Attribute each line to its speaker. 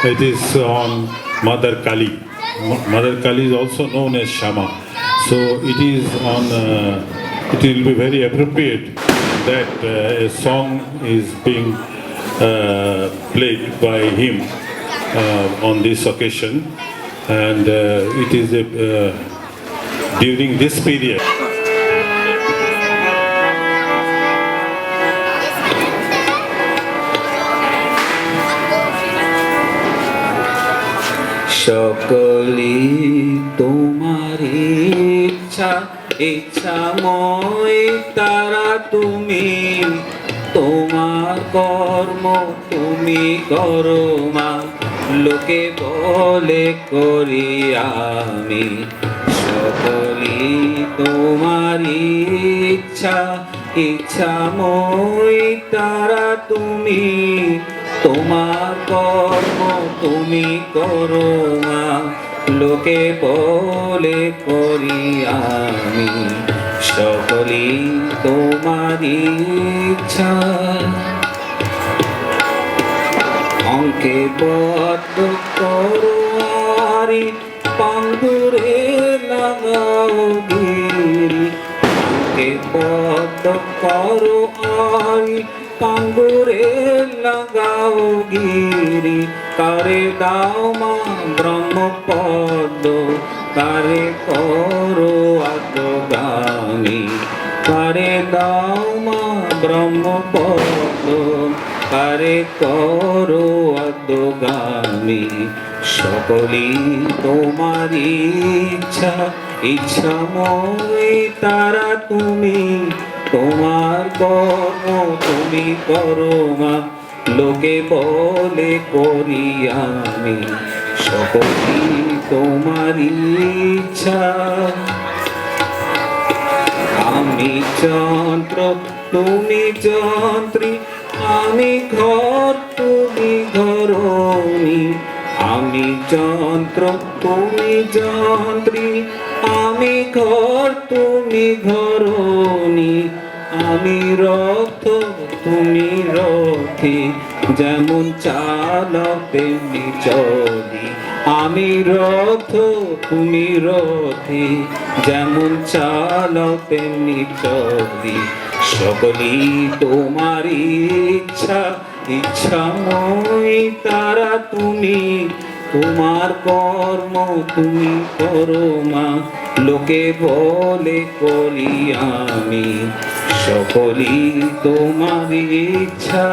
Speaker 1: It is on Mother Kali. Mother Kali is also known as Shama. So it is on. It will be very appropriate that a song is being played by him on this occasion, and it is during this period.
Speaker 2: সকলি তোমার ইচ্ছা ইচ্ছাময় তারা তুমি, তোমার কর্ম তুমি করো মা, লোকে বলে করি আমি। সকলি তোমার ইচ্ছা ইচ্ছাময় তারা তুমি, তোমার কর্ম তুমি করো মা, লোকে বলে করি আমি। সকলি তোমার ইচ্ছা। অঙ্কে বদ্ধ করো আরি, পাঙ্গুরে লাগাও গিরি। অঙ্কে বদ্ধ করো আরি, পাঙ্গুরে লাগাও গিরি। কারে দাও মা ব্রহ্মপদ, কারে করো আত্মগামী। কারে দাও মা ব্রহ্মপদ, কারে করো আত্মগামী। সকলি তোমার ইচ্ছা ইচ্ছাময় তারা তুমি, তোমার কর্ম তুমি করো মা, লোকে বলে করি আমি। সকলি তোমার ইচ্ছা। আমি যন্ত্র তুমি যন্ত্রী, আমি ঘর তুমি ঘরণী। আমি যন্ত্র তুমি যন্ত্রী, আমি ঘর তুমি ঘরণী। আমি রথ তুমি রথী, যেমন চালক তেমনি চলি। আমি রথ তুমি রথী, যেমন চালক তেমনি চলি। সকলি তোমার ইচ্ছা ইচ্ছাময় তারা তুমি, তোমার কর্ম তুমি করো মা, লোকে বলে করি আমি। সকলি তোমার ইচ্ছা।